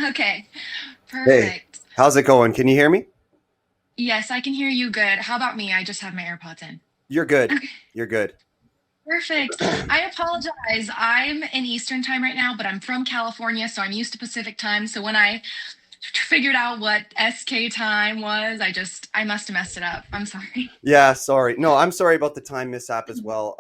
Okay, Hey, perfect. how's it going? Can you hear me? Yes, I can hear you good. How about me? I just have my AirPods in. You're good. Okay, You're good. perfect. I apologize. I'm in Eastern time right now, but I'm from California, so I'm used to Pacific time. So when I figured out what SK time was, I must have messed it up. I'm sorry. Yeah, sorry. No, I'm sorry about the time mishap as well.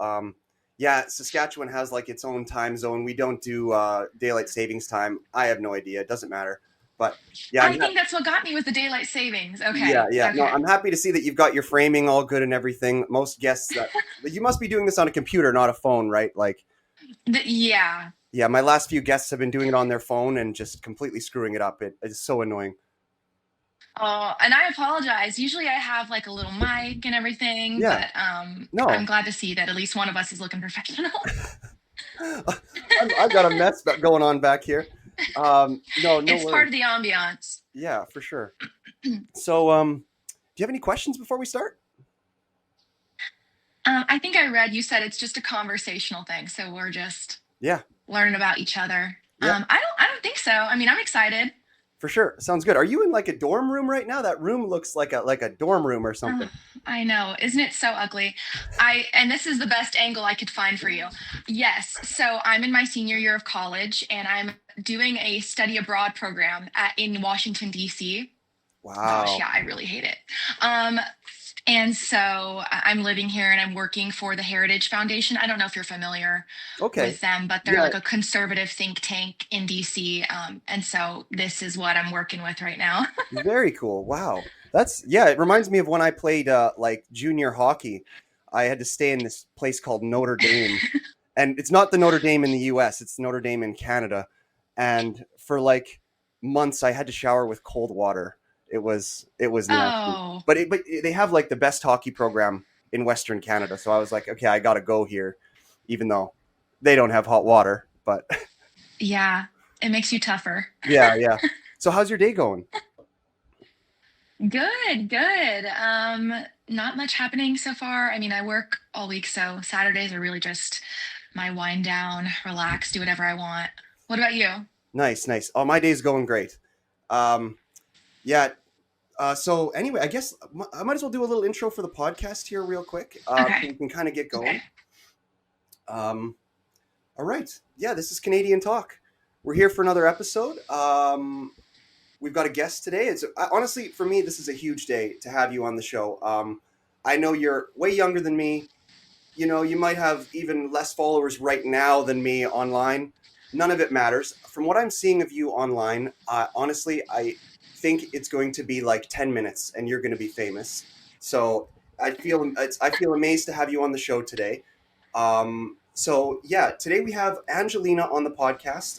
Yeah, Saskatchewan has like its own time zone. We don't do daylight savings time. I have no idea. It doesn't matter. But yeah, I think that's what got me with the daylight savings. yeah, Okay, yeah. No, okay. I'm happy to see that you've got your framing all good and everything. Most guests that you must be doing this on a computer, not a phone, right? Like, Yeah. yeah, my last few guests have been doing it on their phone and just completely screwing it up. It is so annoying. Oh, and I apologize. Usually I have like a little mic and everything, Yeah, but I'm no. glad to see that at least one of us is looking professional. I've got a mess going on back here. No, no It's part worries. of the ambiance. Yeah, for sure. So, do you have any questions before we start? I think I read you said it's just a conversational thing, so we're just Yeah, learning about each other. yeah, I don't think so. I mean, I'm excited. for sure. Sounds good. Are you in like a dorm room right now? That room looks like a dorm room or something. Oh, I know, isn't it so ugly? And this is the best angle I could find for you. Yes, so I'm in my senior year of college, and I'm doing a study abroad program in Washington D.C. Gosh, Wow. yeah, I really hate it. Um, and so I'm living here and I'm working for the Heritage Foundation. I don't know if you're familiar Okay. with them, but they're Yeah, like a conservative think tank in DC. And so this is what I'm working with right now. very cool. Wow. That's yeah, it reminds me of when I played like junior hockey. I had to stay in this place called Notre Dame. And it's not the Notre Dame in the US, it's Notre Dame in Canada. And for like months I had to shower with cold water. It was nasty. Oh, But they have like the best hockey program in Western Canada. So I was like, okay, I got to go here even though they don't have hot water, but yeah, it makes you tougher. yeah, yeah. So how's your day going? Good, good. Not much happening so far. I mean, I work all week, so Saturdays are really just my wind down, relax, do whatever I want. What about you? Nice, nice. Oh, my day's going great. Um yeah, so anyway, I guess I might as well do a little intro for the podcast here real quick, Okay, so we can kind of get okay. going. Um, all right. Yeah, this is Canadian Talk. We're here for another episode. We've got a guest today. Honestly, for me, this is a huge day to have you on the show. I know you're way younger than me. You know, you might have even less followers right now than me online. None of it matters. From what I'm seeing of you online, honestly, I think it's going to be like 10 minutes and you're going to be famous. So I feel amazed to have you on the show today. So yeah, today we have Angelina on the podcast.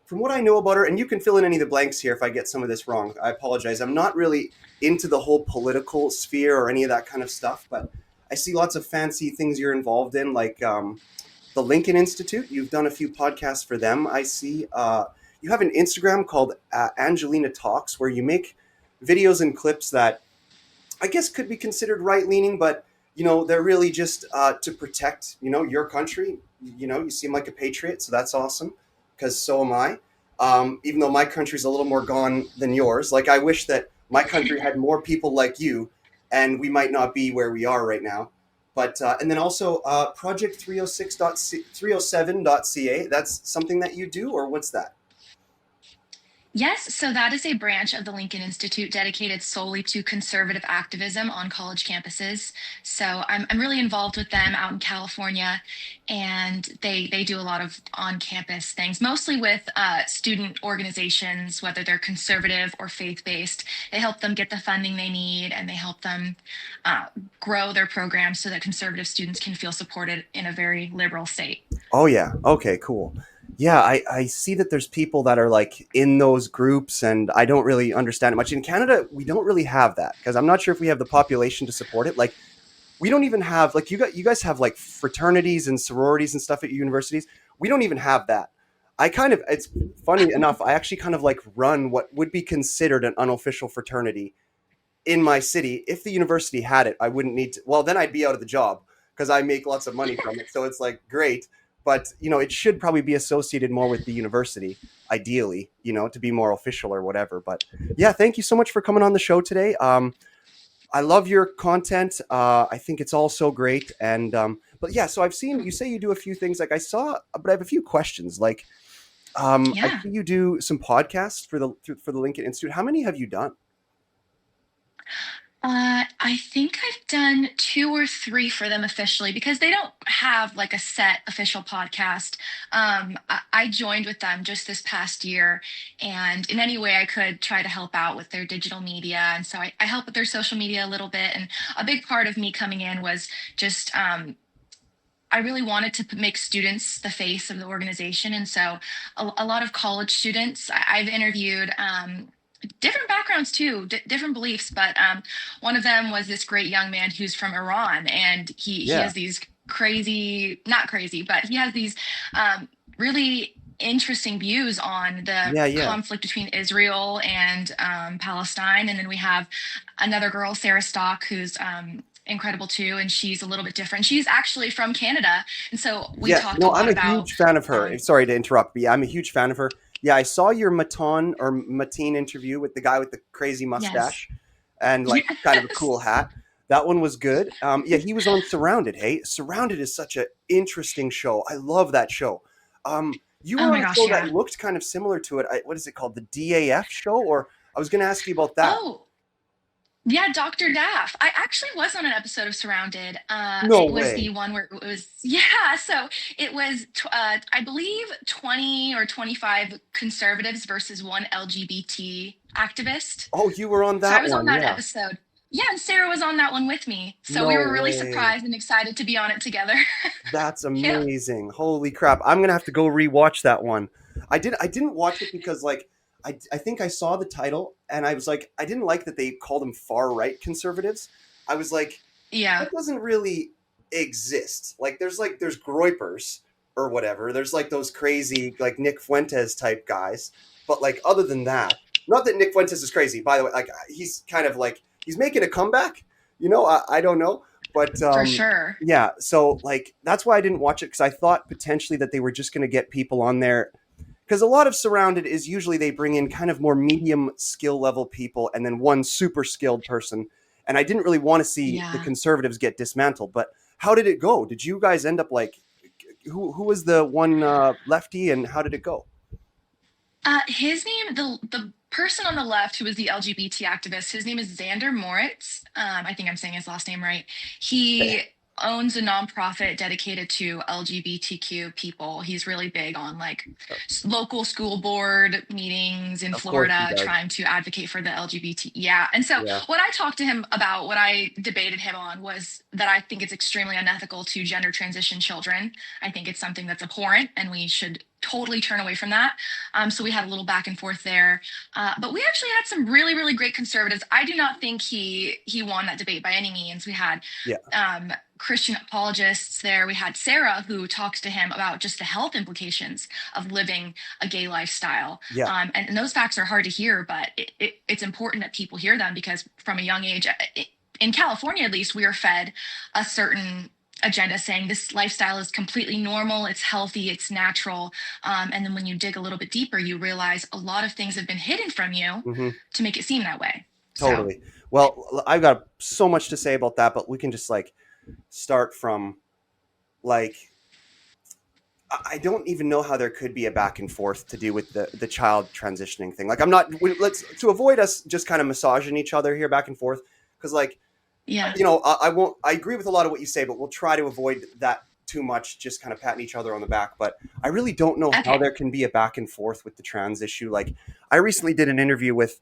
From what I know about her, and you can fill in any of the blanks here if I get some of this wrong. I apologize. I'm not really into the whole political sphere or any of that kind of stuff, but I see lots of fancy things you're involved in, like the Lincoln Institute. You've done a few podcasts for them. I see. You have an Instagram called Angelina Talks, where you make videos and clips that I guess could be considered right leaning, but you know they're really just to protect your country. You know, you seem like a patriot, so that's awesome. Because so am I. Even though my country's a little more gone than yours, like I wish that my country had more people like you, and we might not be where we are right now. But and then also Project 307.ca. That's something that you do, or what's that? Yes, so that is a branch of the Lincoln Institute dedicated solely to conservative activism on college campuses. So I'm really involved with them out in California, and they do a lot of on-campus things, mostly with student organizations, whether they're conservative or faith-based. They help them get the funding they need, and they help them uh, grow their programs so that conservative students can feel supported in a very liberal state. Oh yeah. Okay, cool. Yeah, I see that there's people that are like in those groups and I don't really understand it much. In Canada, we don't really have that because I'm not sure if we have the population to support it. Like we don't even have like you guys have like fraternities and sororities and stuff at your universities. We don't even have that. It's funny enough, I actually kind of like run what would be considered an unofficial fraternity in my city. If the university had it, I wouldn't need to. Well, then I'd be out of the job because I make lots of money from it. So it's like great. but it should probably be associated more with the university, ideally, to be more official or whatever. But yeah, thank you so much for coming on the show today. I love your content. I think it's all so great. And but yeah, so I've seen you say you do a few things. Like I saw, but I have a few questions. Like I Yeah. see you do some podcasts for the Lincoln Institute. How many have you done? I think I've done two or three for them officially because they don't have like a set official podcast. I joined with them just this past year, and in any way I could try to help out with their digital media. And so I help with their social media a little bit. And a big part of me coming in was just I really wanted to make students the face of the organization. And so a lot of college students I've interviewed, different backgrounds too, different beliefs. But one of them was this great young man who's from Iran, and he Yeah, has these crazy, not crazy, but he has these really interesting views on the yeah, yeah. conflict between Israel and Palestine. And then we have another girl, Sarah Stock, who's incredible too, and she's a little bit different. She's actually from Canada, and so we Yeah, talked a no, I'm lot a about huge fan of her. um, Sorry to interrupt, but yeah, I'm a huge fan of her. Yeah, I saw your Maton or Mateen interview with the guy with the crazy yes, mustache and like kind of a yes. cool hat. That one was good. Yeah, he was on Surrounded. Hey, Surrounded is such an interesting show. I love that show. You Oh were on my a gosh, show that yeah. looked kind of similar to it. What is it called? The DAF show? Or I was going to ask you about that. Oh, yeah, Dr. Daff. I actually was on an episode of Surrounded. No It was the way. one where it was, yeah. So it was, I believe, 20 or 25 conservatives versus one LGBT activist. Oh, you were on So I that was on one. that Yeah. episode. Yeah, and Sarah was on that one with me. So we No were really way. surprised and excited to be on it together. That's Yeah. amazing. Holy crap. I'm gonna have to go rewatch that one. I didn't watch it because like I think I saw the title and I was like, I didn't like that they called them far right conservatives. I was like, Yeah. that doesn't really exist. There's Groypers or whatever. There's like those crazy like Nick Fuentes type guys. But like other than that, not that Nick Fuentes is crazy, by the way, like he's kind of like he's making a comeback, I don't know. But For sure. yeah, so like that's why I didn't watch it because I thought potentially that they were just going to get people on there because a lot of Surrounded is usually they bring in kind of more medium skill level people and then one super skilled person. And I didn't really want to see the Yeah. conservatives get dismantled. But how did it go? Did you guys end up like who was the one lefty and how did it go? His name, the person on the left who was the LGBT activist, his name is Xander Moritz. I think I'm saying his last name right. He owns a nonprofit dedicated to LGBTQ people. He's really big on like local school board meetings in Of course he Florida, does. trying to advocate for the LGBT. Yeah. And so Yeah. what I talked to him about, what I debated him on was that I think it's extremely unethical to gender transition children. I think it's something that's abhorrent and we should totally turn away from that. So we had a little back and forth there. But we actually had some really, really great conservatives. I do not think he won that debate by any means. We had Yeah. Christian apologists there. We had Sarah who talks to him about just the health implications of living a gay lifestyle. Yeah. And those facts are hard to hear, but it's important that people hear them because from a young age, in California at least, we are fed a certain agenda saying this lifestyle is completely normal, it's healthy, it's natural. And then when you dig a little bit deeper, you realize a lot of things have been hidden from you Hmm. to make it seem that way. So, Totally. Well, I've got so much to say about that, but we can just like start from like I don't even know how there could be a back and forth to do with the child transitioning thing. Like I'm not let's to avoid us just kind of massaging each other here back and forth because like yeah. I won't I agree with a lot of what you say, but we'll try to avoid that too much just kind of patting each other on the back. But I really don't know how Okay. there can be a back and forth with the trans issue. Like I recently did an interview with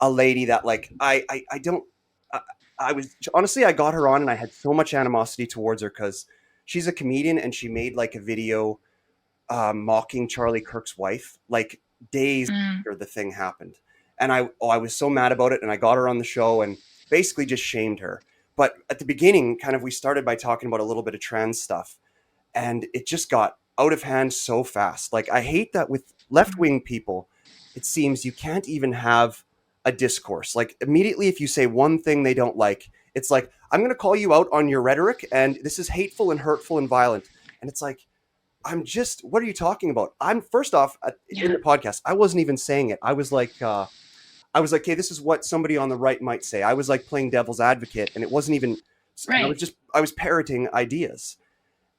a lady that like I don't I, I was honestly I got her on and I had so much animosity towards her because she's a comedian and she made like a video mocking Charlie Kirk's wife like days Mm, after the thing happened. And I was so mad about it and I got her on the show and basically just shamed her. But at the beginning, kind of we started by talking about a little bit of trans stuff and it just got out of hand so fast. Like I hate that with left-wing people, it seems you can't even have a discourse. Like immediately if you say one thing they don't like, it's like I'm going to call you out on your rhetoric and this is hateful and hurtful and violent. And it's like I'm just, what are you talking about? I'm first off in Yeah. the podcast, I wasn't even saying it. I was like, hey, this is what somebody on the right might say. I was like playing devil's advocate, and it wasn't even, and Right. I was parroting ideas.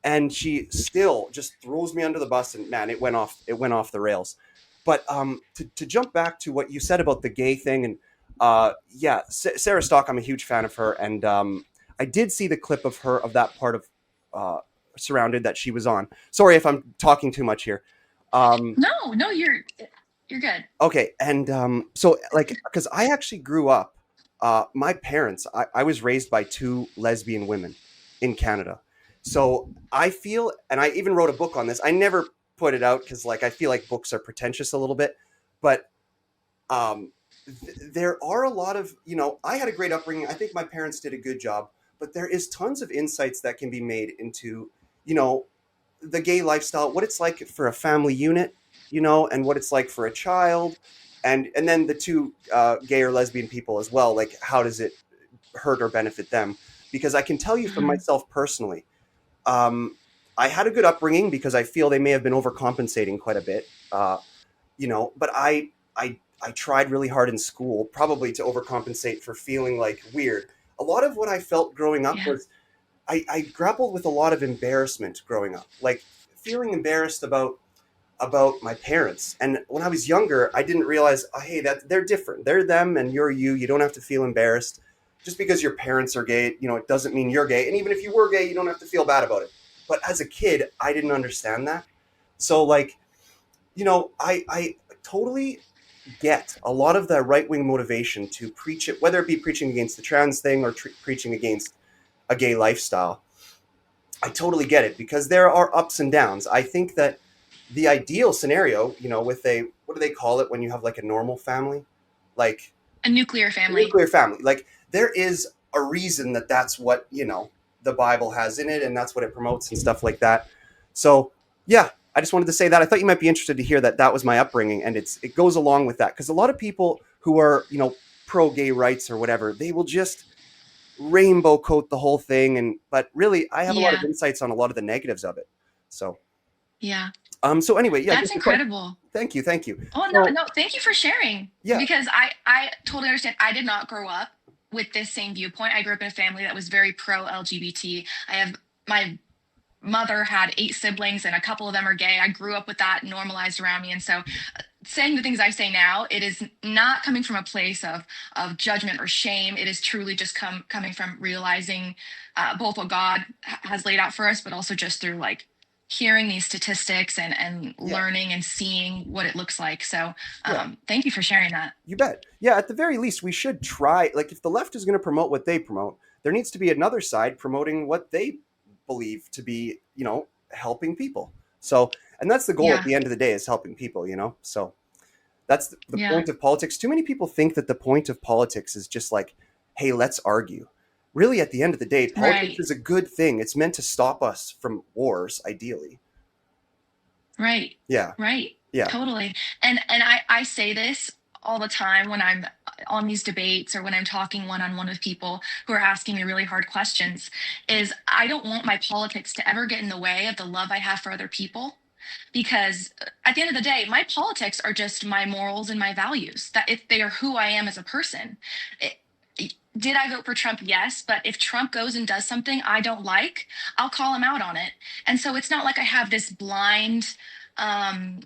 And she still just throws me under the bus, and man, it went off the rails. But to jump back to what you said about the gay thing, and yeah, Sarah Stock, I'm a huge fan of her, and I did see the clip of her of that part of uh, Surrounded that she was on. Sorry if I'm talking too much here. Um, No, no, you're good. okay, and so like, because I actually grew up, my parents, I was raised by two lesbian women in Canada. So I feel, and I even wrote a book on this. I never put it out because like I feel like books are pretentious a little bit, but um, there are a lot of, I had a great upbringing. I think my parents did a good job, but there is tons of insights that can be made into, you know, the gay lifestyle, what it's like for a family unit, and what it's like for a child, and then the two gay or lesbian people as well. Like, how does it hurt or benefit them? Because I can tell you from Mhm. myself personally, um, I had a good upbringing because I feel they may have been overcompensating quite a bit, but I tried really hard in school, probably to overcompensate for feeling like weird. A lot of what I felt growing up Yeah. was I grappled with a lot of embarrassment growing up, like feeling embarrassed about my parents. And when I was younger, I didn't realize, oh, hey, that they're different. They're them, and you're you. You don't have to feel embarrassed just because your parents are gay. It doesn't mean you're gay. And even if you were gay, you don't have to feel bad about it. But as a kid, I didn't understand that. So like, I totally get a lot of the right wing motivation to preach it, whether it be preaching against the trans thing or preaching against a gay lifestyle. I totally get it because there are ups and downs. I think that the ideal scenario, with a, what do they call it when you have like a normal family? Like A nuclear a family. nuclear family. Like there is a reason that that's what, the Bible has in it, and that's what it promotes and stuff like that. So, yeah, I just wanted to say that. I thought you might be interested to hear that that was my upbringing, and it goes along with that because a lot of people who are, pro gay rights or whatever, they will just rainbow coat the whole thing, but really I have a lot of Yeah. insights on a lot of the negatives of it. So Yeah. so anyway, yeah, That's just a question. incredible. Thank you. Oh no, So no, thank you for sharing. yeah. Because I totally understand. I did not grow up with this same viewpoint. I grew up in a family that was very pro LGBT. I have my mother had 8 siblings and a couple of them are gay. I grew up with that normalized around me. And so saying the things I say now, it is not coming from a place of judgment or shame. It is truly just coming from realizing both what God has laid out for us, but also just through like hearing these statistics and Yeah. learning and seeing what it looks like. So Yeah. thank you for sharing that. You bet. Yeah, at the very least we should try, like, if the left is going to promote what they promote, there needs to be another side promoting what they believe to be, helping people. So, and that's the goal at Yeah. the end of the day, is helping people, So that's the Yeah. point of politics. Too many people think that the point of politics is just like, hey, let's argue. Really, at the end of the day, politics Right. is a good thing. It's meant to stop us from wars, ideally. Right. Yeah, Right. yeah, Totally. And I say this all the time when I'm on these debates or when I'm talking one on one with people who are asking me really hard questions is I don't want my politics to ever get in the way of the love I have for other people because at the end of the day my politics are just my morals and my values that if they are who I am as a person. Did I vote for Trump? Yes. But if Trump goes and does something I don't like, I'll call him out on it. And so it's not like I have um,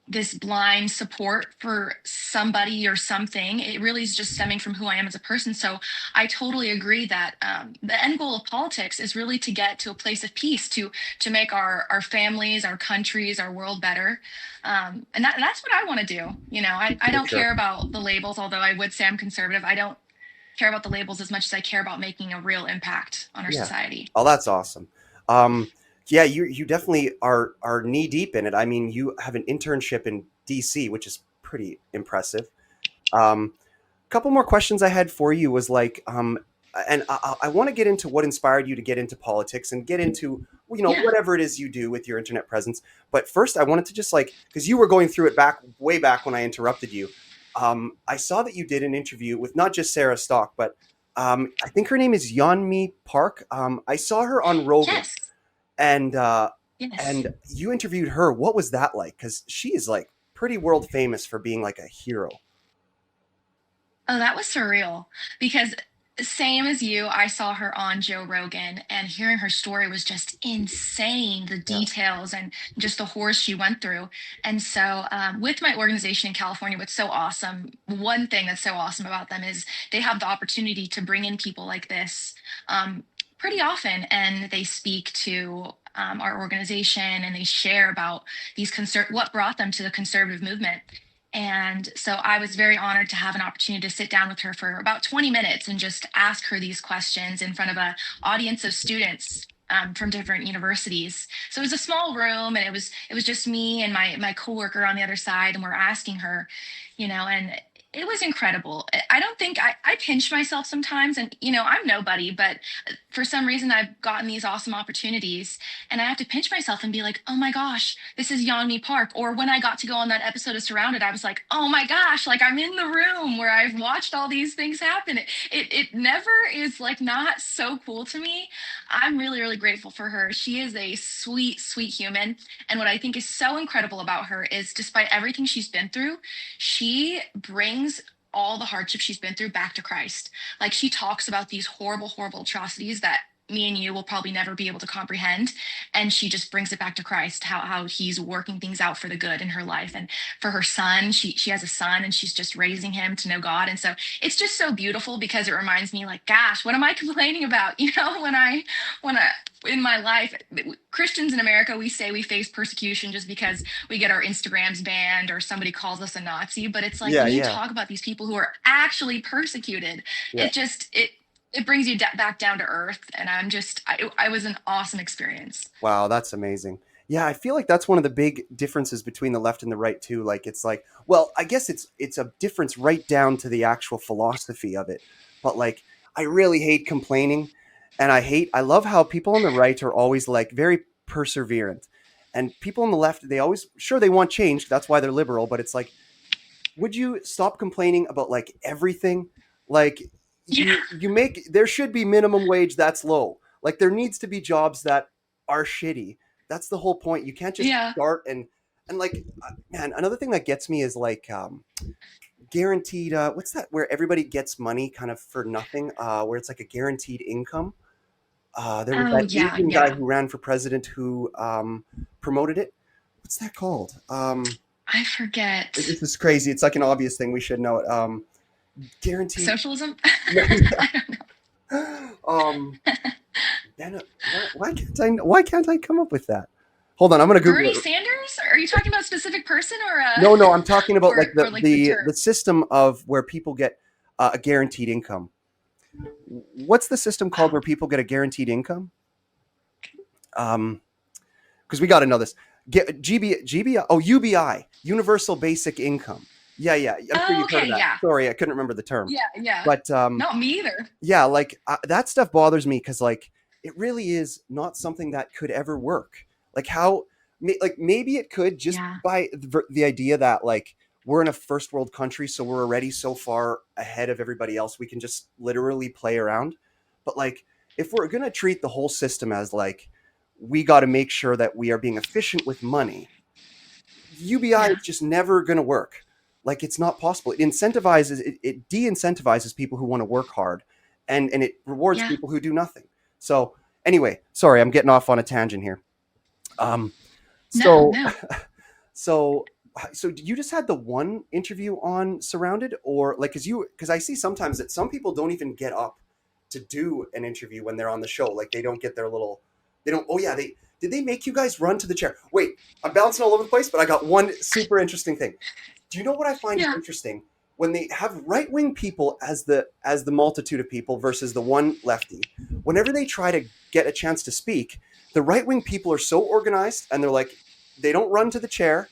this blind support for somebody or something. It really is just stemming from who I am as a person. So I totally agree that the end goal of politics is really to get to a place of peace, to make our families, our countries, our world better. And that's what I want to do. I for don't sure. care about the labels, although I would say I'm conservative. I don't care about the labels as much as I care about making a real impact on our Yeah. society. Oh, that's awesome. Um, yeah, you definitely are knee deep in it. I mean, you have an internship in DC, which is pretty impressive. Um, Couple more questions I had for you was like, and I want to get into what inspired you to get into politics and get into, Yeah. whatever it is you do with your internet presence. But first, I wanted to just like, because you were going through it way back when I interrupted you. I saw that you did an interview with not just Sarah Stock, but I think her name is Yeonmi Park. I saw her on Rogan, Yes. and Yes. and you interviewed her. What was that like? Because she is like pretty world famous for being like a hero. Oh, that was surreal because same as you, I saw her on Joe Rogan and hearing her story was just insane. The Yeah. details and just the horrors she went through. And so, with my organization in California, what's so awesome, one thing that's so awesome about them is they have the opportunity to bring in people like this pretty often, and they speak to our organization and they share about what brought them to the conservative movement. And so I was very honored to have an opportunity to sit down with her for about 20 minutes and just ask her these questions in front of an audience of students from different universities. So it was a small room, and it was just me and my coworker on the other side, and we're asking her, and it was incredible. I don't think I pinch myself sometimes, and I'm nobody, but for some reason I've gotten these awesome opportunities, and I have to pinch myself and be like, oh my gosh, this is Yeonmi Park. Or when I got to go on that episode of Surrounded, I was like, oh my gosh, like I'm in the room where I've watched all these things happen. It never is like not so cool to me. I'm really, really grateful for her. She is a sweet, sweet human. And what I think is so incredible about her is despite everything she's been through, she brings all the hardship she's been through back to Christ. Like she talks about these horrible, horrible atrocities that me and you will probably never be able to comprehend, and she just brings it back to Christ, how he's working things out for the good in her life. And for her son, she has a son and she's just raising him to know God. And so it's just so beautiful because it reminds me like, gosh, what am I complaining about? When I in my life, Christians in America, we say we face persecution just because we get our Instagrams banned or somebody calls us a Nazi. But it's like Yeah, when you yeah, talk about these people who are actually persecuted, yeah. it brings you back down to earth. And I was an awesome experience. Wow, that's amazing. Yeah, I feel like that's one of the big differences between the left and the right too. Like it's like, well, I guess it's a difference right down to the actual philosophy of it. But like I really hate complaining, and I love how people on the right are always like very perseverant. And people on the left, they always sure they want change, that's why they're liberal, but it's like would you stop complaining about like everything? Like Yeah, you make there should be minimum wage that's low. Like there needs to be jobs that are shitty. That's the whole point. You can't just yeah. start and like man, another thing that gets me is like guaranteed what's that where everybody gets money kind of for nothing where it's like a guaranteed income. There was Oh that yeah, Asian guy yeah. who ran for president who promoted it. What's that called? I forget. This is crazy. It's like an obvious thing. We should know it. Guaranteed. Socialism? No, I don't know. yeah. Why can't I come up with that? Hold on, I'm gonna Google Bernie it. Sanders? Are you talking about a specific person or No, no, I'm talking about like or like the the term? system of where people get a guaranteed income. What's the system called Oh, where people get a guaranteed income? Um, because we got to know this. Get UBI, Universal Basic Income. Yeah, yeah, I'm sure oh, you've heard of okay, that. yeah, Sorry, I couldn't remember the term, yeah, yeah. but Not me either. yeah, like that stuff bothers me because like it really is not something that could ever work. Like how, like maybe it could just Yeah, by the idea that like we're in a first world country, so we're already so far ahead of everybody else, we can just literally play around. But like if we're gonna treat the whole system as like we got to make sure that we are being efficient with money, UBI yeah, is just never going to work. Like it's not possible. It de-incentivizes people who want to work hard, and it rewards yeah. people who do nothing. So anyway, sorry, I'm getting off on a tangent here. Um, No, so no. so so you just had the one interview on Surrounded, or like because I see sometimes that some people don't even get up to do an interview when they're on the show. Like they don't get their little they don't. Oh yeah, they did they make you guys run to the chair? Wait, I'm bouncing all over the place, but I got one super interesting thing. Do you know what I find Yeah, interesting when they have right wing people as the multitude of people versus the one lefty? Whenever they try to get a chance to speak, the right wing people are so organized and they're like they don't run to the chair.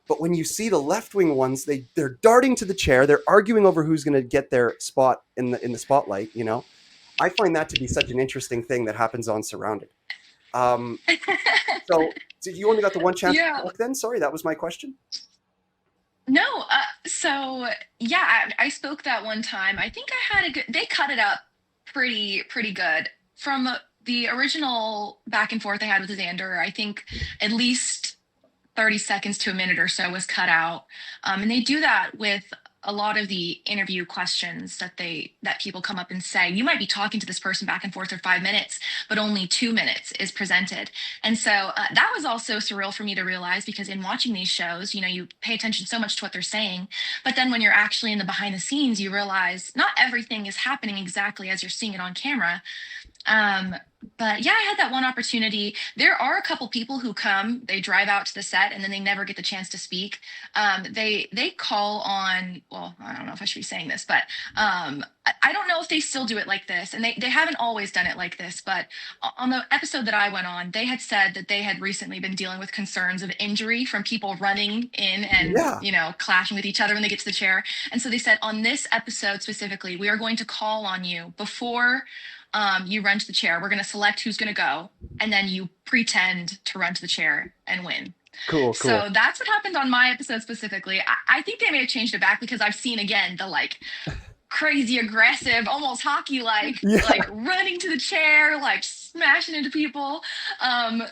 But when you see the left wing ones, they're darting to the chair. They're arguing over who's going to get their spot in the spotlight. You know, I find that to be such an interesting thing that happens on Surrounded. Um, so you only got the one chance to yeah. talk then? Sorry, that was my question. No, so yeah, I spoke that one time. I think I had a good. They cut it up pretty good from the original back and forth I had with Xander, I think at least 30 seconds to a minute or so was cut out. And they do that with a lot of the interview questions that people come up and say. You might be talking to this person back and forth for 5 minutes, but only 2 minutes is presented. And so that was also surreal for me to realize, because in watching these shows, you pay attention so much to what they're saying, but then when you're actually in the behind the scenes, you realize not everything is happening exactly as you're seeing it on camera. Um, but yeah, I had that one opportunity. There are a couple people who come, they drive out to the set, and then they never get the chance to speak. They call on, well, I don't know if I should be saying this, but I don't know if they still do it like this, and they haven't always done it like this. But on the episode that I went on, they had said that they had recently been dealing with concerns of injury from people running in and Yeah. clashing with each other when they get to the chair. And so they said, on this episode specifically, we are going to call on you before you run to the chair. We're going to select who's going to go, and then you pretend to run to the chair and win. Cool. Cool. So that's what happened on my episode specifically. I think they may have changed it back, because I've seen again the crazy aggressive, almost hockey Yeah. running to the chair, smashing into people.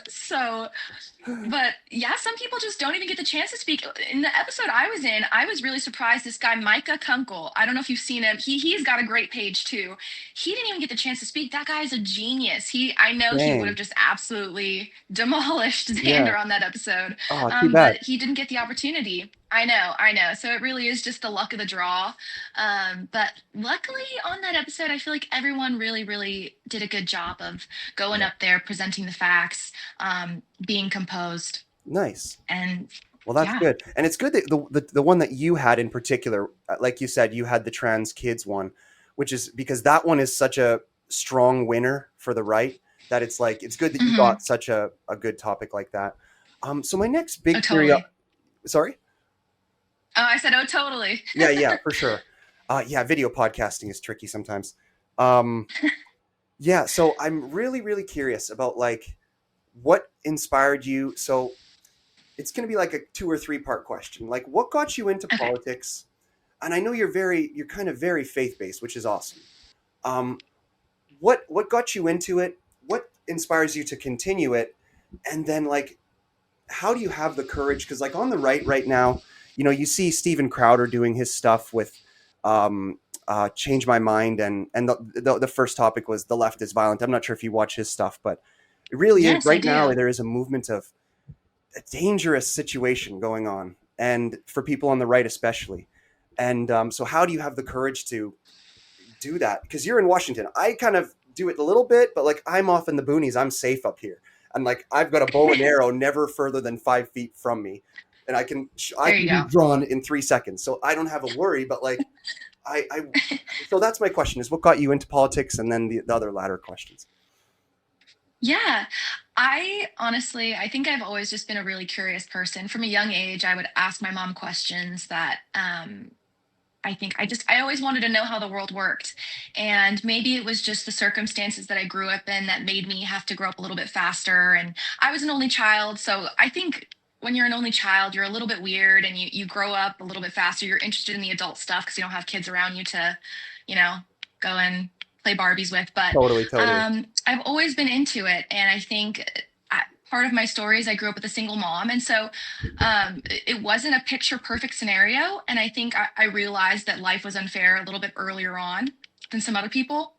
So but yeah, some people just don't even get the chance to speak. In the episode I was in, I was really surprised. This guy Micah Kunkel, I don't know if you've seen him. He's got a great page too. He didn't even get the chance to speak. That guy is a genius. I know he would have Dang. just absolutely demolished Yeah. Xander on that episode. Oh, too bad. But he didn't get the opportunity. I know. So it really is just the luck of the draw. But luckily on that episode, I feel like everyone really, really did a good job of going Yeah. up there, presenting the facts, being composed, Nice. and Well, that's yeah. good, and it's good that the one that you had in particular, like you said, you had the trans kids one, which is because that one is such a strong winner for the right that it's good that you Mm-hmm. got such a good topic like that. So my next Oh, big curiosity, totally. sorry, Oh, I said, oh, totally. yeah, for sure. Yeah, video podcasting is tricky sometimes. Um, yeah, so I'm really curious about what inspired you. So it's going to be like a 2 or 3 part question. Like, what got you into Okay. politics? And I know you're kind of very faith based, which is awesome. Um, what got you into it? What inspires you to continue it? And then how do you have the courage? Because on the right now, you see Steven Crowder doing his stuff with Change My Mind, and the first topic was the left is violent. I'm not sure if you watch his stuff, but it really is Yes, I right now. do. There is a movement of a dangerous situation going on, and for people on the right especially. And so, how do you have the courage to do that? Because you're in Washington. I kind of do it a little bit, but I'm off in the boonies. I'm safe up here, and I've got a bow and arrow never further than 5 feet from me, and I There you can be go. drawn in 3 seconds, so I don't have a worry. But I so that's my question: is what got you into politics, and then the other latter questions. Yeah. I honestly, I think I've always just been a really curious person. From a young age, I would ask my mom questions that I always wanted to know how the world worked. And maybe it was just the circumstances that I grew up in that made me have to grow up a little bit faster. And I was an only child. So I think when you're an only child, you're a little bit weird, and you grow up a little bit faster. You're interested in the adult stuff because you don't have kids around you to, you know, go and play Barbies with. But Totally. I've always been into it. And I think part of my story is I grew up with a single mom. And so it wasn't a picture perfect scenario. And I think I realized that life was unfair a little bit earlier on than some other people.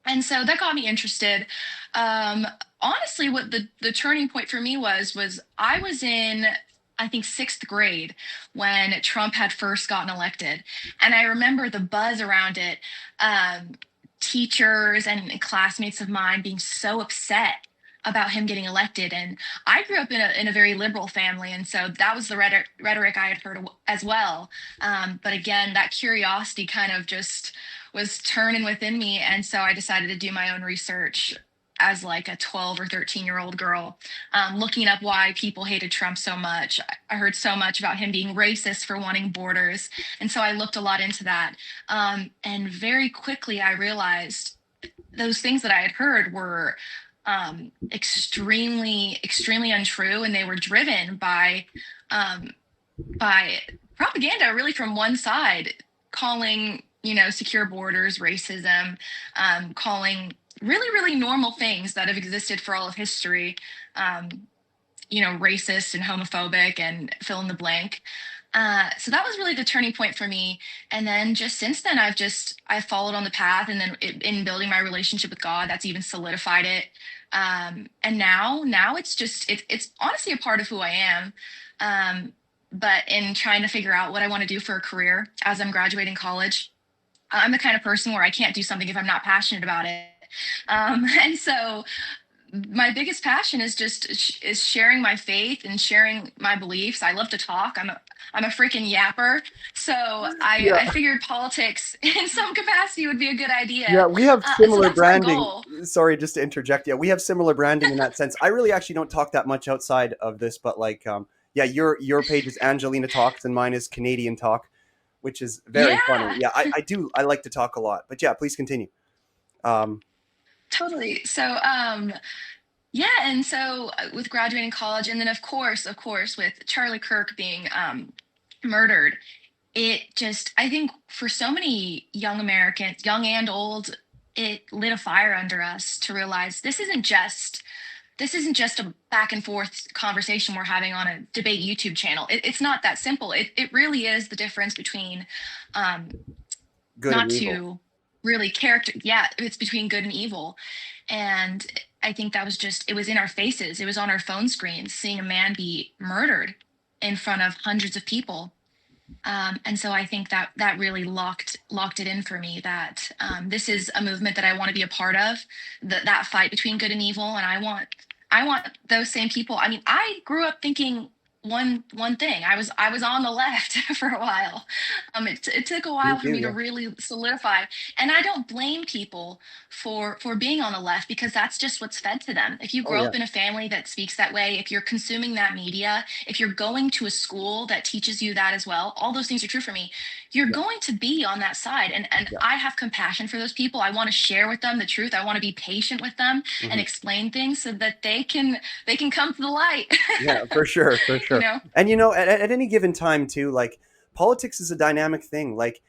And so that got me interested. Um, Honestly, what the turning point for me was I was in, I think, sixth grade when Trump had first gotten elected. And I remember the buzz around it. Um, Teachers and classmates of mine being so upset about him getting elected. And I grew up in a very liberal family. And so that was the rhetoric I had heard as well. But again, that curiosity kind of just was turning within me. And so I decided to do my own research as like a 12 or 13-year-old girl, looking up why people hated Trump so much. I heard so much about him being racist for wanting borders. And so I looked a lot into that. And very quickly I realized those things that I had heard were extremely untrue, and they were driven um, by propaganda, really from one side, calling secure borders racism, calling really, really normal things that have existed for all of history. Um, racist and homophobic and fill in the blank. So that was really the turning point for me. And then just since then, I've followed on the path, and then in building my relationship with God, that's even solidified it. And now it's honestly a part of who I am. Um, but in trying to figure out what I want to do for a career as I'm graduating college, I'm the kind of person where I can't do something if I'm not passionate about it. And so my biggest passion is is sharing my faith and sharing my beliefs. I love to talk. I'm a freaking yapper. So I Yeah, figured politics in some capacity would be a good yeah, idea. we have So similar that's my branding. goal. Sorry, just to interject. Yeah, we have similar branding in that sense. I really actually don't talk that much outside of this, but like, yeah, your page is Angelina Talks and mine is Canadian Talk, which is very funny. Yeah, Yeah, I like to talk a lot, but yeah, please continue. Um, totally. So yeah, and so with graduating college, and then of course, with Charlie Kirk being murdered, it just, I think for so many young Americans, young and old, it lit a fire under us to realize this isn't just a back and forth conversation we're having on a debate YouTube channel. It's not that simple. It really is the difference between um, good and not evil. to really character. Yeah, it's between good and evil. And I think that was just, it was in our faces. It was on our phone screens, seeing a man be murdered in front of hundreds of people. And so I think that that really locked it in for me that this is a movement that I want to be a part of, that fight between good and evil. And I want those same people. I mean, I grew up thinking one thing. I was on the left for a while. It took a Me while for too. me to Yeah. really solidify, and I don't blame people for being on the left, because that's just what's fed to them. If you Oh grow yeah. up in a family that speaks that way, if you're consuming that media, if you're going to a school that teaches you that as well, all those things are true for me. You're Yeah. going to be on that side, and Yeah. I have compassion for those people. I want to share with them the truth. I want to be patient with them and Hmm. explain things so that they can come to the light. Yeah, for sure, for you sure. know And at any given time too, like politics is a dynamic thing. Like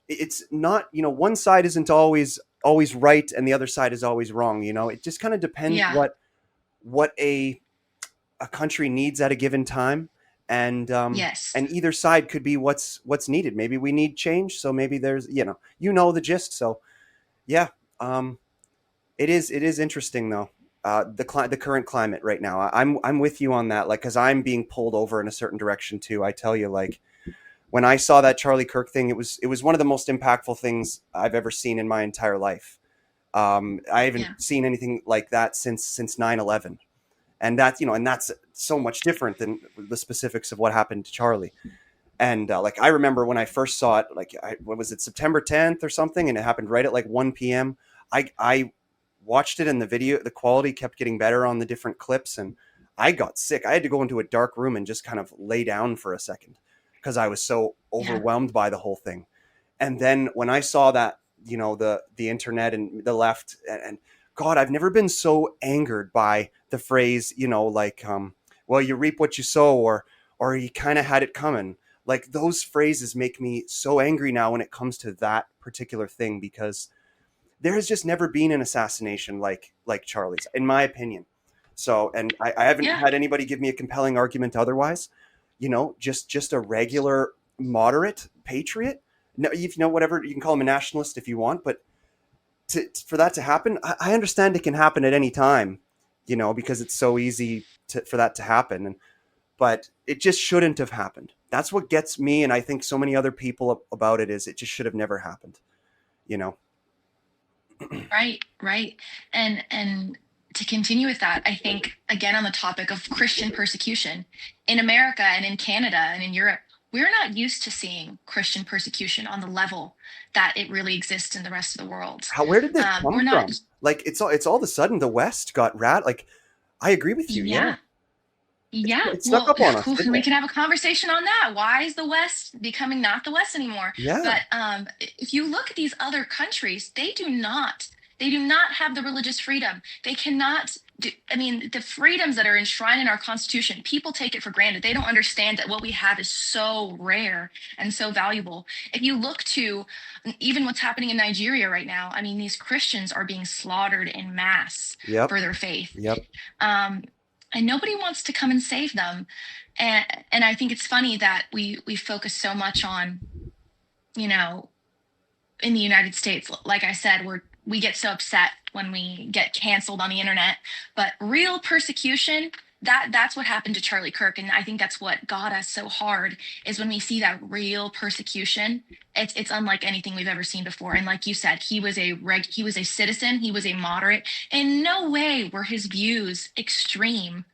it's not, one side isn't always right and the other side is always wrong. It just kind of depends yeah. what a country needs at a given time, and Yes. and either side could be what's needed. Maybe we need change, so maybe there's the gist. So yeah, um, it is interesting though. The current climate right now. I'm with you on that. Like, because I'm being pulled over in a certain direction too. I tell you, like when I saw that Charlie Kirk thing, it was one of the most impactful things I've ever seen in my entire life. I Yeah. haven't seen anything like that since 9/11, and that's so much different than the specifics of what happened to Charlie. And like I remember when I first saw it, like what was it, September 10th or something, and it happened right at like 1 p.m. I watched it, and the quality kept getting better on the different clips, and I got sick. I had to go into a dark room and just kind of lay down for a second because I was so Yeah. overwhelmed by the whole thing. And then when I saw that, the internet and the left, and God, I've never been so angered by the phrase, like, well, you reap what you sow, or you kind of had it coming. Like those phrases make me so angry now when it comes to that particular thing, because there has just never been an assassination like Charlie's, in my opinion. So, and I haven't Yeah. had anybody give me a compelling argument otherwise. Just a regular moderate patriot. No, whatever you can call him, a nationalist if you want, but for that to happen, I understand it can happen at any time, because it's so easy for that to happen, but it just shouldn't have happened. That's what gets me, and I think so many other people about it, is it just should have never happened. You know. Right, right. And to continue with that, I think again on the topic of Christian persecution in America and in Canada and in Europe, we're not used to seeing Christian persecution on the level that it really exists in the rest of the world. Where did this We're come not. from? Like it's all of a sudden the West got like I agree with you. Yeah, Yeah. Yeah, it snuck well, up on us, didn't we it? can have a conversation on that. Why is the West becoming not the West anymore? Yeah. But if you look at these other countries, they do not have the religious freedom. They cannot I mean, the freedoms that are enshrined in our Constitution, people take it for granted. They don't understand that what we have is so rare and so valuable. If you look to even what's happening in Nigeria right now, I mean, these Christians are being slaughtered in mass Yep. for their faith. Yep. Um, and nobody wants to come and save them. And I think it's funny that we focus so much on, you know, in the United States, like I said, we get so upset when we get canceled on the internet, but real persecution, that's what happened to Charlie Kirk, and I think that's what got us so hard, is when we see that real persecution. It's unlike anything we've ever seen before. And like you said, he was a citizen, he was a moderate. In no way were his views extreme.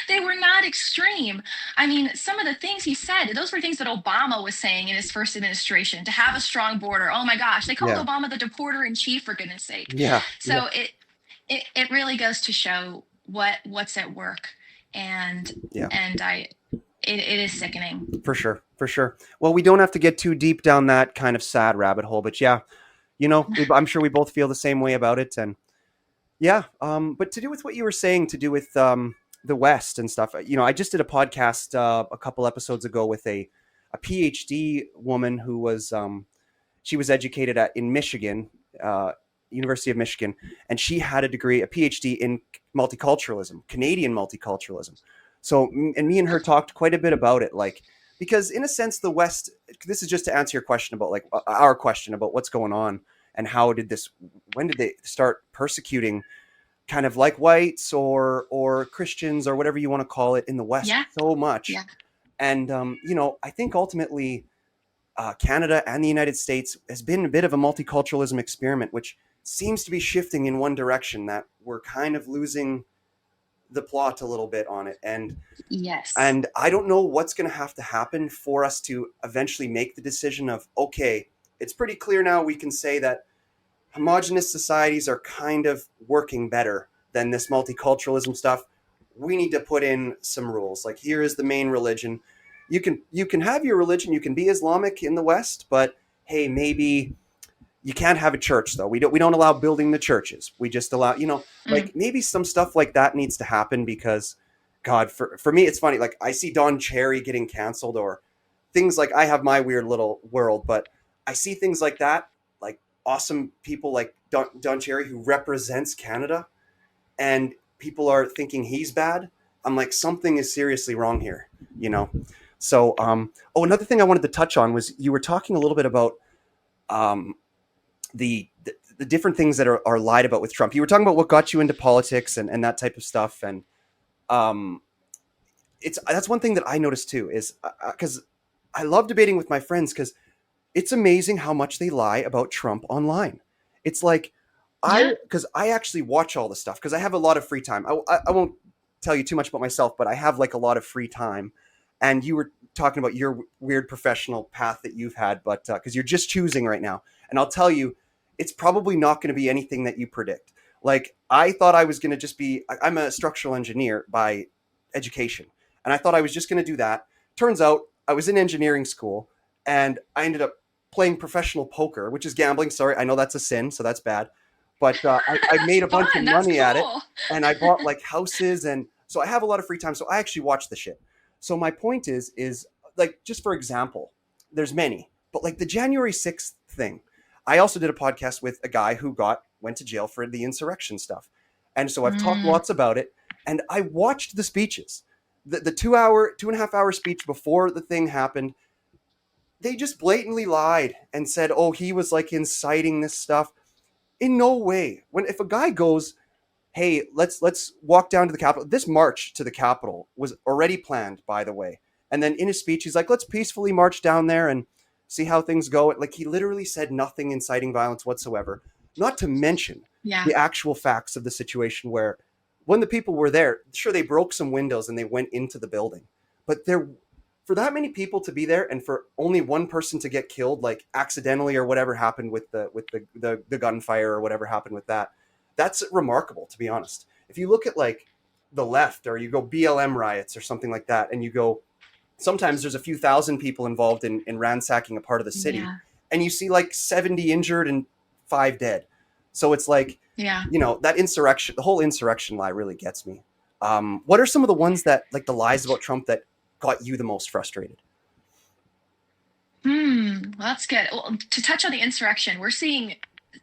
They were not extreme. I mean, some of the things he said, those were things that Obama was saying in his first administration, to have a strong border. Oh my gosh, they called Yeah. Obama the deporter in chief, for goodness sake. Yeah. Yeah. So it really goes to show what's at work. And Yeah. it is sickening. For sure. For sure. Well, we don't have to get too deep down that kind of sad rabbit hole, but yeah, I'm sure we both feel the same way about it. And yeah, but to do with what you were saying, to do with the West and stuff, I just did a podcast a couple episodes ago with a PhD woman who was she was educated in Michigan, University of Michigan, and she had a PhD in multiculturalism, Canadian multiculturalism. So, and me and her talked quite a bit about it, like, because in a sense, the West. This is just to answer your question about, like, our question about what's going on and when did they start persecuting kind of like whites or Christians or whatever you want to call it in the West Yeah. so much. Yeah. And, I think ultimately Canada and the United States has been a bit of a multiculturalism experiment, which seems to be shifting in one direction, that we're kind of losing the plot a little bit on it. Yes. And I don't know what's going to have to happen for us to eventually make the decision of, okay, it's pretty clear now we can say that homogenous societies are kind of working better than this multiculturalism stuff. We need to put in some rules. Like, here is the main religion. You can have your religion. You can be Islamic in the West, but hey, maybe you can't have a church though. We don't allow building the churches. We just allow, like, Mm. maybe some stuff like that needs to happen, because God, for me, it's funny. Like, I see Don Cherry getting canceled, or things like, I have my weird little world, but I see things like that, like awesome people like Don Cherry, who represents Canada, and people are thinking he's bad. I'm like, something is seriously wrong here, you know? So, another thing I wanted to touch on was, you were talking a little bit about um, the different things that are lied about with Trump. You were talking about what got you into politics and that type of stuff. And um, that's one thing that I noticed too, is because I love debating with my friends, because it's amazing how much they lie about Trump online. It's like, Yeah. because I actually watch all the stuff, because I have a lot of free time. I won't tell you too much about myself, but I have, like, a lot of free time. And you were talking about your weird professional path that you've had, but because you're just choosing right now. And I'll tell you, it's probably not going to be anything that you predict. Like, I thought I was going to just be, I'm a structural engineer by education, and I thought I was just going to do that. Turns out I was in engineering school, and I ended up playing professional poker, which is gambling. Sorry, I know that's a sin, so that's bad. But I made a bunch of Fun. That's money at it, cool. and I bought, like, houses, and so I have a lot of free time. So I actually watch the shit. So my point is, like, just for example, there's many, but like the January 6th thing, I also did a podcast with a guy who went to jail for the insurrection stuff. And so I've talked Mm. lots about it, and I watched the speeches. The 2.5 hour speech before the thing happened, they just blatantly lied and said, oh, he was, like, inciting this stuff. In no way. If a guy goes, hey, let's walk down to the Capitol. This march to the Capitol was already planned, by the way. And then in his speech, he's like, let's peacefully march down there and see how things go. Like, he literally said nothing inciting violence whatsoever. Not to mention Yeah. the actual facts of the situation, where when the people were there, sure, they broke some windows and they went into the building. But for that many people to be there, and for only one person to get killed, like, accidentally, or whatever happened with the gunfire, or whatever happened with that, that's remarkable, to be honest. If you look at, like, the left, or you go BLM riots or something like that, and you go, sometimes there's a few thousand people involved in ransacking a part of the city, Yeah. and you see, like, 70 injured and 5 dead. So it's like, Yeah. that insurrection, the whole insurrection lie really gets me. What are some of the ones that, like, the lies about Trump that got you the most frustrated? Well, that's good. Well, to touch on the insurrection, we're seeing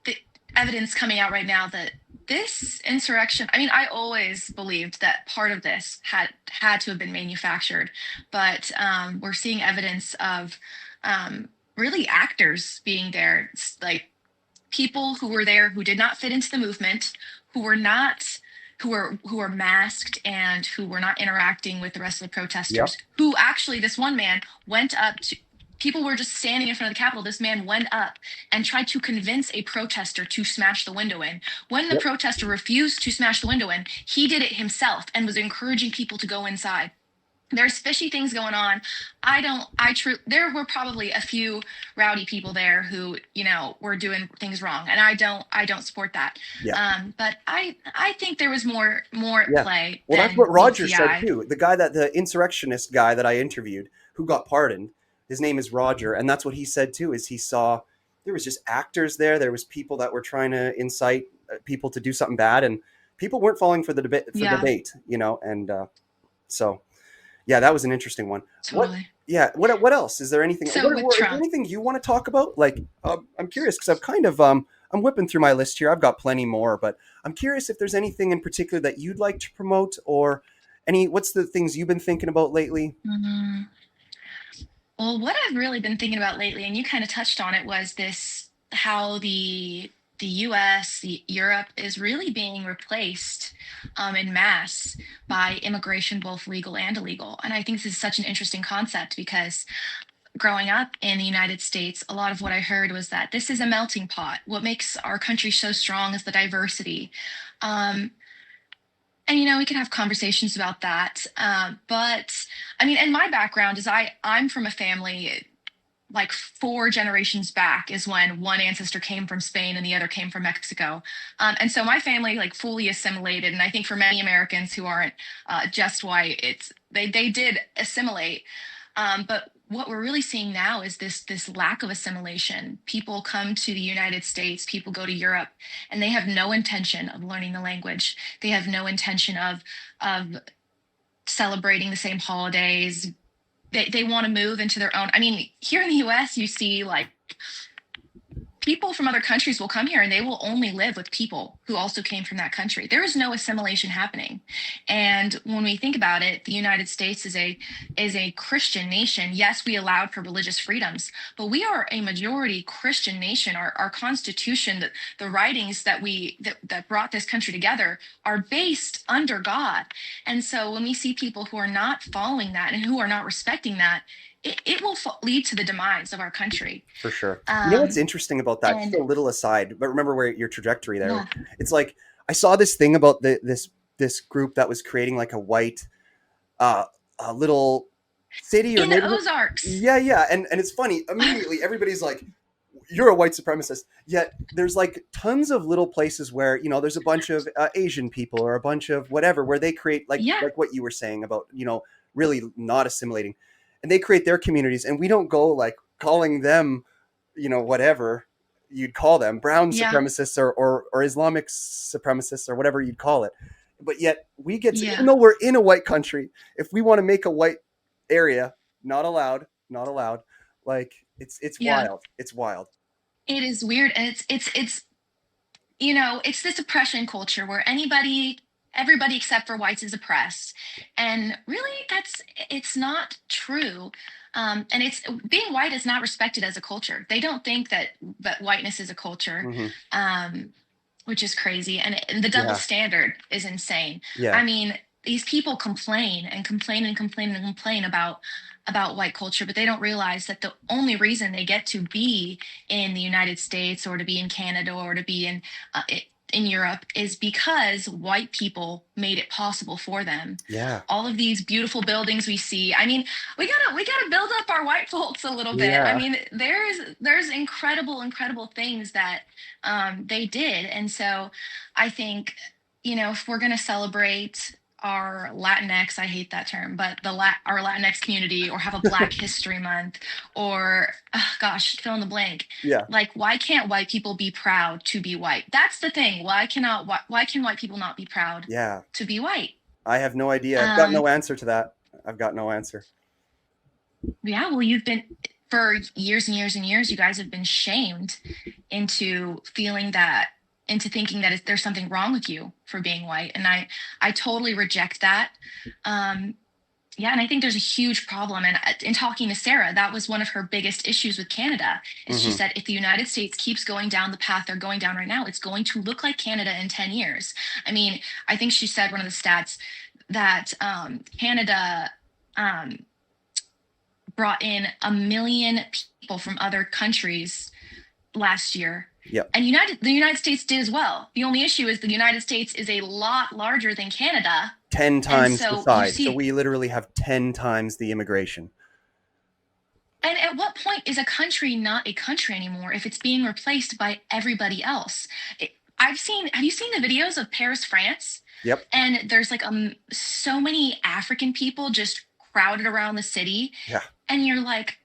the evidence coming out right now that this insurrection, I mean, I always believed that part of this had to have been manufactured, but we're seeing evidence of really actors being there, like people who were there who did not fit into the movement, who were not who were masked and who were not interacting with the rest of the Yep. protesters, who actually, this one man went up to, people were just standing in front of the Capitol. This man went up and tried to convince a protester to smash the window in. When the Yep. protester refused to smash the window in, he did it himself and was encouraging people to go inside. There's fishy things going on. There were probably a few rowdy people there who, were doing things wrong. And I don't support that. Yeah. But I think there was more at Yeah. play Well, that's than what meets Roger the said eye. too. The insurrectionist guy that I interviewed who got pardoned, his name is Roger, and that's what he said too. Is he saw there was just actors there. There was people that were trying to incite people to do something bad, and people weren't falling for the debate Yeah, And so yeah, that was an interesting one. What? totally. Yeah. What else? Is there anything? So with Is there Trump, anything you want to talk about? Like, I'm curious because I've kind of I'm whipping through my list here. I've got plenty more, but I'm curious if there's anything in particular that you'd like to promote or any. What's the things you've been thinking about lately? mhm. Well, what I've really been thinking about lately, and you kind of touched on it, was this how the U.S., Europe is really being replaced in mass by immigration, both legal and illegal. And I think this is such an interesting concept because growing up in the United States, a lot of what I heard was that this is a melting pot. What makes our country so strong is the diversity. Um, and we can have conversations about that. But I mean, and my background is I'm from a family like four generations back is when one ancestor came from Spain and the other came from Mexico. And so my family like fully assimilated. And I think for many Americans who aren't just white, they did assimilate. But what we're really seeing now is this lack of assimilation. People come to the United States, people go to Europe, and they have no intention of learning the language. They have no intention of celebrating the same holidays. They want to move into their own. I mean, here in the US, you see like people from other countries will come here and they will only live with people who also came from that country. There is no assimilation happening. And when we think about it, the United States is a Christian nation. Yes, we allowed for religious freedoms, but we are a majority Christian nation. Our constitution, the writings that brought this country together are based under God. And so when we see people who are not following that and who are not respecting that, it will lead to the demise of our country. For sure. You know what's Um, interesting about that? Just and a little aside, but remember where your trajectory there. yeah, It's like I saw this thing about this group that was creating like a white uh a little city or in the neighborhood. Ozarks. Yeah, yeah, and it's funny. Immediately, everybody's like, "You're a white supremacist." Yet there's like tons of little places where there's a bunch of Asian people or a bunch of whatever where they create Yeah, like what you were saying about really not assimilating, and they create their communities, and we don't go like calling them whatever you'd call them brown yeah, supremacists or Islamic supremacists or whatever you'd call it. But yet we get to, even yeah, though we're in a white country, if we want to make a white area, not allowed, not allowed. Like it's yeah. wild. It's wild. It is weird, and it's it's this oppression culture where everybody except for whites is oppressed, and really it's not true. And it's being white is not respected as a culture. They don't think that whiteness is a culture. Hmm. Um, which is crazy. And the double Yeah, standard is insane. yeah, I mean, these people complain and complain and complain and complain about white culture, but they don't realize that the only reason they get to be in the United States or to be in Canada or to be in Europe is because white people made it possible for them. yeah, All of these beautiful buildings we see. I mean, we gotta build up our white folks a little bit. I yeah, mean, there's incredible things that they did, and so I think if we're gonna celebrate our Latinx, I hate that term, but our Latinx community, or have a Black History Month, or gosh, fill in the blank. Yeah. Like, why can't white people be proud to be white? That's the thing. Why can white people not be proud Yeah. to be white? I have no idea. I've got Um, no answer to that. I've got no answer. yeah, well, you've been for years and years and years. You guys have been shamed into into thinking that there's something wrong with you for being white, and I totally reject that. Um, Yeah, and I think there's a huge problem. And in talking to Sarah, that was one of her biggest issues with Canada. Is she Hmm. said if the United States keeps going down the path they're going down right now, it's going to look like Canada in 10 years. I mean, I think she said one of the stats that Canada um, brought in 1 million people from other countries last year. Yep. And the United States did as well. The only issue is the United States is a lot larger than Canada. 10 And times the so you size. So see, we literally have 10 times the immigration. and at what point is a country not a country anymore if it's being replaced by everybody else? Have you seen the videos of Paris, France? Yep. And there's like so many African people just crowded around the city. Yeah. And you're like,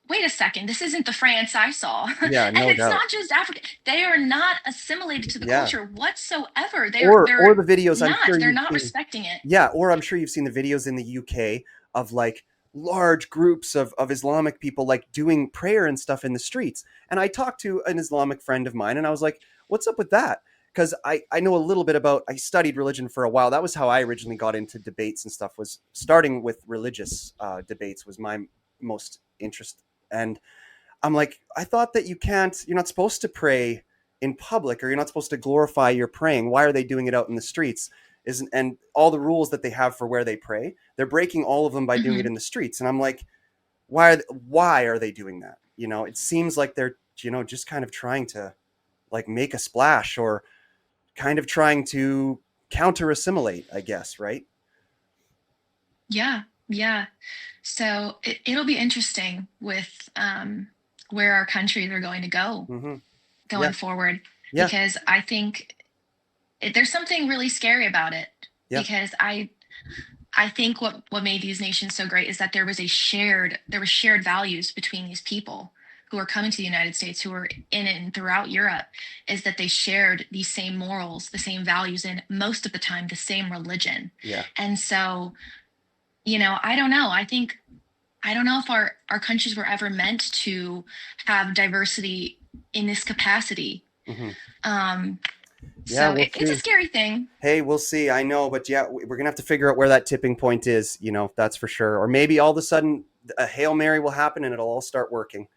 wait a second, this isn't the France I saw. Yeah, And no it's doubt. not just African. They are not assimilated to the Yeah. culture whatsoever. Or the videos I'm sure They're you've not seen. respecting it. Yeah, or I'm sure you've seen the videos in the UK of like large groups of Islamic people like doing prayer and stuff in the streets. And I talked to an Islamic friend of mine and I was like, what's up with that? Because I know a little bit about, I studied religion for a while. That was how I originally got into debates and stuff, was starting with religious debates was my most interest. And I'm like, I thought that you're not supposed to pray in public, or you're not supposed to glorify your praying. Why are they doing it out in the streets? Isn't and all the rules that they have for where they pray, they're breaking all of them by doing it Hmm. in the streets. And I'm like, why are they doing that? It seems like they're just kind of trying to like make a splash, or kind of trying to counter assimilate, I guess, right? Yeah, yeah. So it'll be interesting with where our countries are going to go Mm-hmm. Yeah, going forward, yeah, because I think there's something really scary about it. yeah, Because I think what made these nations so great is that there was shared values between these people who are coming to the United States, who are in it and throughout Europe, is that they shared these same morals, the same values, and most of the time the same religion. yeah. And so, I don't know. I don't know if our countries were ever meant to have diversity in this capacity. Hmm. Um, Yeah, so we'll it's a see. scary thing. Hey, we'll see. I know, but yeah, we're gonna have to figure out where that tipping point is. That's for sure. Or maybe all of a sudden a Hail Mary will happen and it'll all start working.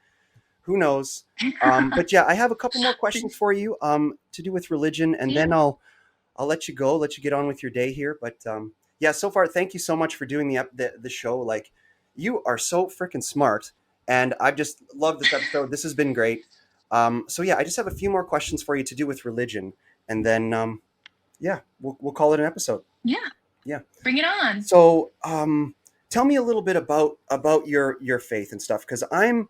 Who knows? But yeah, I have a couple more questions for you to do with religion, and Yeah. then I'll let you go, let you get on with your day here. But yeah, so far, thank you so much for doing the show. Like, you are so freaking smart, and I've just loved this episode. This has been great. So yeah, I just have a few more questions for you to do with religion, and then yeah, we'll call it an episode. Yeah. Yeah. Bring it on. So tell me a little bit about your faith and stuff, because I'm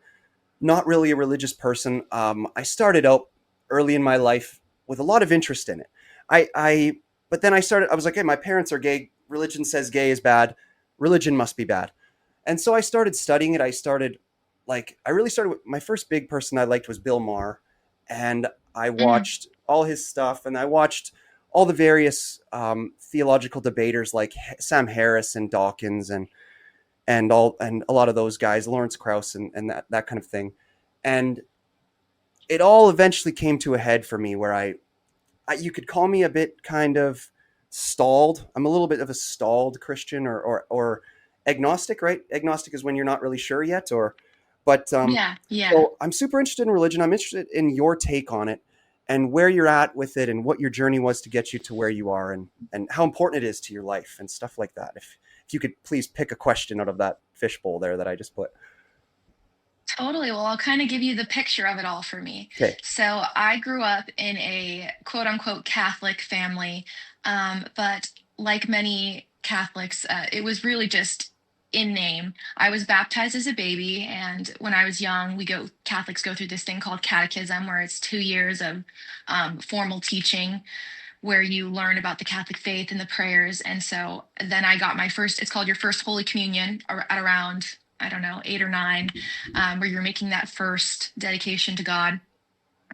not really a religious person. I started out early in my life with a lot of interest in it. But then I was like, hey, my parents are gay. Religion says gay is bad. Religion must be bad. And so I started studying it. I really started with my first big person I liked was Bill Maher. And I Mhm. watched all his stuff, and I watched all the various theological debaters like Sam Harris and Dawkins and a lot of those guys, Lawrence Krauss and that kind of thing. And it all eventually came to a head for me where you could call me a bit kind of stalled. I'm a little bit of a stalled Christian, or agnostic, right? Agnostic is when you're not really sure yet, but Yeah, yeah. so I'm super interested in religion. I'm interested in your take on it and where you're at with it and what your journey was to get you to where you are, and how important it is to your life and stuff like that. If you could please pick a question out of that fishbowl there that I just put. Totally. Well, I'll kind of give you the picture of it all for me. Okay. So I grew up in a quote unquote Catholic family, but like many Catholics, it was really just in name. I was baptized as a baby, and when I was young, Catholics go through this thing called catechism, where it's 2 years of formal teaching. where you learn about the Catholic faith and the prayers. And so then I got my first, it's called your first Holy Communion at around, I don't know, 8 or 9, where you're making that first dedication to God.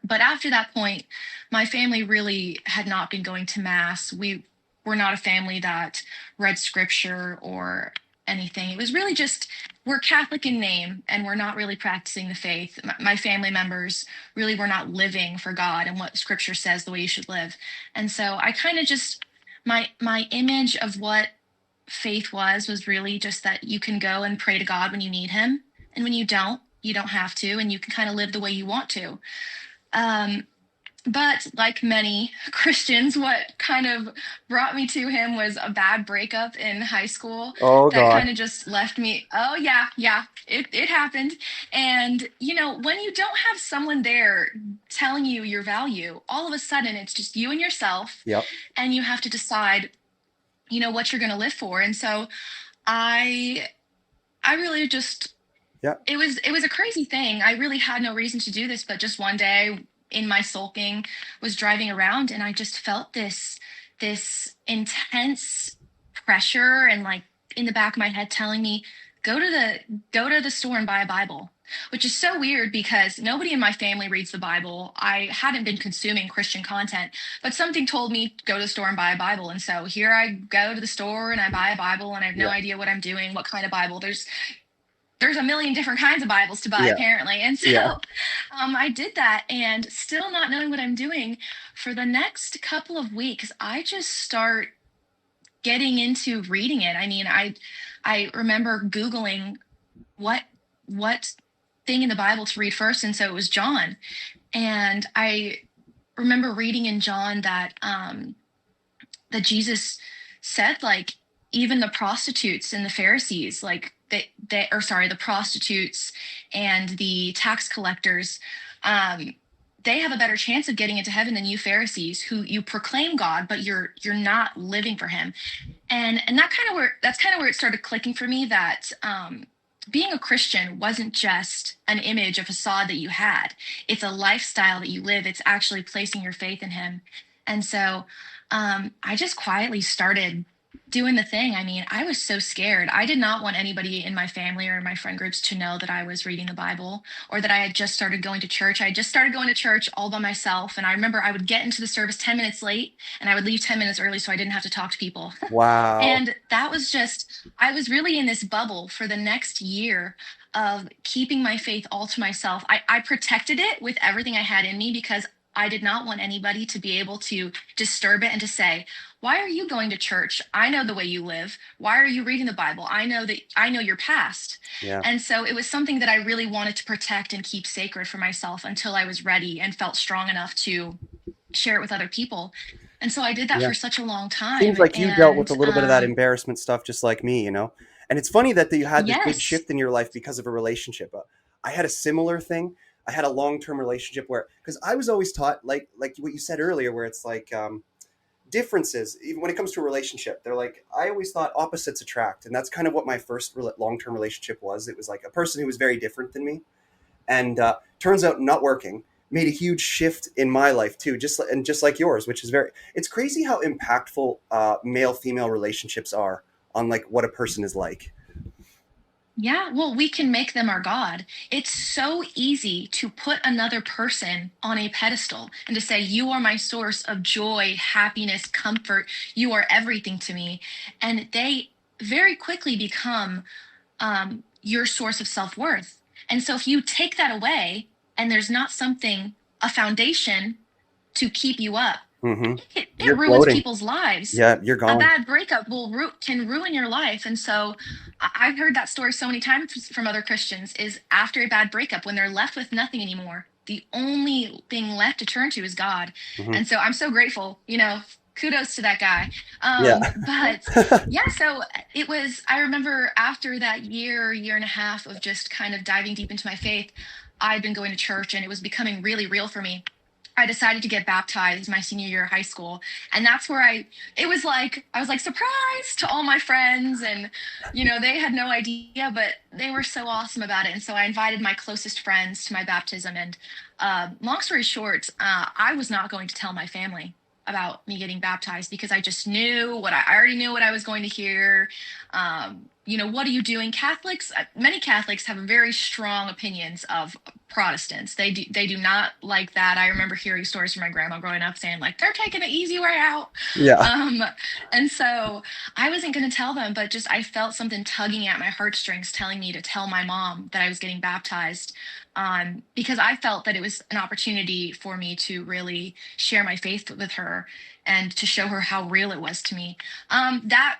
But after that point, my family really had not been going to mass. We were not a family that read scripture or anything. It was really just, we're Catholic in name and we're not really practicing the faith. My family members really were not living for God and what scripture says the way you should live. And so I kind of just, my image of what faith was really just that you can go and pray to God when you need him. And when you don't have to, and you can kind of live the way you want to. Um, but like many Christians, what kind of brought me to him was a bad breakup in high school Oh that God. kind of just left me. Oh, yeah, it happened. And, when you don't have someone there telling you your value, all of a sudden it's just you and yourself, Yep. and you have to decide, what you're going to live for. And so I, I really just Yeah. it was a crazy thing. I really had no reason to do this, but just one day in my sulking was driving around and I just felt this intense pressure and like in the back of my head telling me go to the store and buy a Bible. Which is so weird because nobody in my family reads the Bible. I hadn't been consuming Christian content, but something told me go to the store and buy a Bible. And so here I go to the store and I buy a Bible and I have no Yeah. idea what I'm doing, what kind of Bible. There's a million different kinds of Bibles to buy, Yeah. apparently. And so Yeah. I did that, and still not knowing what I'm doing for the next couple of weeks, I just start getting into reading it. I mean, I remember Googling what thing in the Bible to read first. And so it was John. And I remember reading in John that Jesus said, like, even the prostitutes and the Pharisees, like the prostitutes and the tax collectors, um, they have a better chance of getting into heaven than you Pharisees, who you proclaim God, but you're not living for him. And that's kind of where it started clicking for me that being a Christian wasn't just an image, a facade that you had. It's a lifestyle that you live. It's actually placing your faith in him. And so I just quietly started doing the thing. I mean, I was so scared. I did not want anybody in my family or in my friend groups to know that I was reading the Bible or that I had just started going to church. I had just started going to church all by myself. And I remember I would get into the service 10 minutes late and I would leave 10 minutes early so I didn't have to talk to people. Wow. And that was just, I was really in this bubble for the next year of keeping my faith all to myself. I protected it with everything I had in me because I did not want anybody to be able to disturb it and to say, why are you going to church? I know the way you live. Why are you reading the Bible? I know your past. Yeah. And so it was something that I really wanted to protect and keep sacred for myself until I was ready and felt strong enough to share it with other people. And so I did that Yeah. for such a long Seems time. like you dealt with And a little bit of that embarrassment stuff just like me. And it's funny that you had this big yes, shift in your life because of a relationship. I had a similar thing. I had a long-term relationship where, because I was always taught, like what you said earlier, where it's like differences, even when it comes to a relationship, they're like, I always thought opposites attract. And that's kind of what my first long-term relationship was. It was like a person who was very different than me. And turns out not working made a huge shift in my life too, just like yours, which is it's crazy how impactful male female relationships are on like what a person is like. yeah, well, we can make them our God. It's so easy to put another person on a pedestal and to say, you are my source of joy, happiness, comfort. You are everything to me. And they very quickly become your source of self worth. And so if you take that away and there's not a foundation to keep you up, Mm-hmm. it You're ruins floating. people's lives. Yeah, you're A gone. bad breakup can ruin your life. And so I've heard that story so many times from other Christians is after a bad breakup, when they're left with nothing anymore, the only thing left to turn to is God. Mm-hmm. And so I'm so grateful, kudos to that guy. Yeah. But yeah, so I remember after that year and a half of just kind of diving deep into my faith, I'd been going to church and it was becoming really real for me. I decided to get baptized my senior year of high school. And that's where it was like, I was like, surprise to all my friends. And, they had no idea, but they were so awesome about it. And so I invited my closest friends to my baptism. And long story short, I was not going to tell my family. about me getting baptized because I just knew I already knew what I was going to hear. What are you doing? Many Catholics have very strong opinions of Protestants. They do not like that. I remember hearing stories from my grandma growing up saying like they're taking the easy way out. Yeah. Um, and so I wasn't going to tell them, but just I felt something tugging at my heartstrings, telling me to tell my mom that I was getting baptized, because I felt that it was an opportunity for me to really share my faith with her and to show her how real it was to me. That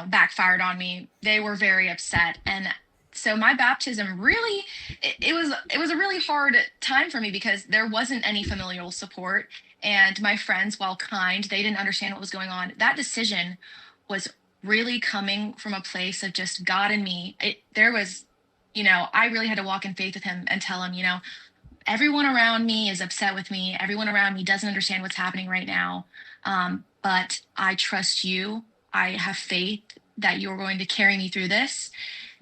backfired on me. They were very upset, and so my baptism really, it was a really hard time for me because there wasn't any familial support, and my friends, while kind, they didn't understand what was going on. That decision was really coming from a place of just God and me. I really had to walk in faith with him and tell him, everyone around me is upset with me. Everyone around me doesn't understand what's happening right now. But I trust you. I have faith that you're going to carry me through this.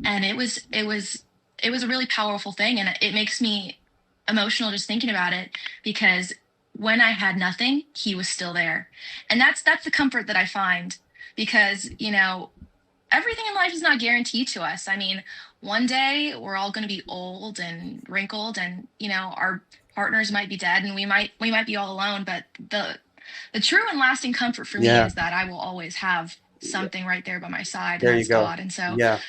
And it was a really powerful thing. And it makes me emotional just thinking about it because when I had nothing, he was still there. And that's the comfort that I find because, everything in life is not guaranteed to us. I mean, one day we're all going to be old and wrinkled, and our partners might be dead, and we might be all alone. But the true and lasting comfort for me Yeah. is that I will always have Yeah. something right there by my side, and There you that's go. God. And so, Yeah.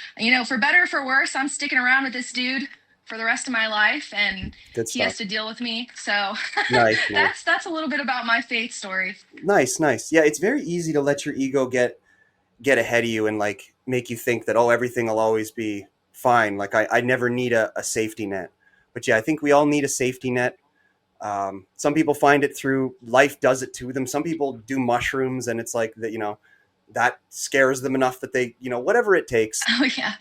for better or for worse, I'm sticking around with this dude for the rest of my life, and Good he stuff. has to deal with me. So Nice, nice. that's a little bit about my faith story. Nice, nice. Yeah, it's very easy to let your ego get ahead of you and like make you think that, oh, everything will always be fine. Like I never need a safety net. But yeah, I think we all need a safety net. Some people find it through life does it to them. Some people do mushrooms and it's like that, that scares them enough that they, whatever it takes. Oh yeah,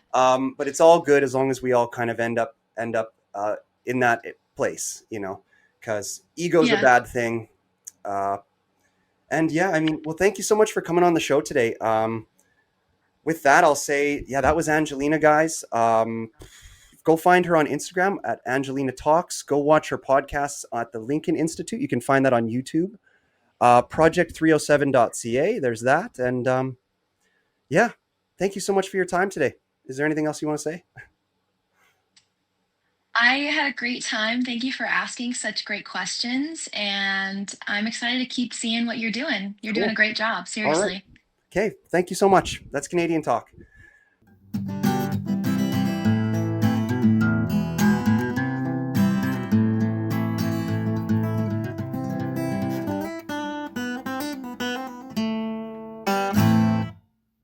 But it's all good as long as we all kind of end up in that place, because ego's a yeah. bad thing. Uh, and yeah, I mean, well, thank you so much for coming on the show today. With that, I'll say, yeah, that was Angelina, guys. Go find her on Instagram at Angelina Talks. Go watch her podcasts at the Lincoln Institute. You can find that on YouTube. Project307.ca. There's that. And yeah, thank you so much for your time today. Is there anything else you want to say? I had a great time. Thank you for asking such great questions. And I'm excited to keep seeing what you're doing. You're doing a Cool. great job, All right. seriously. Okay. Thank you so much. That's Canadian Talk.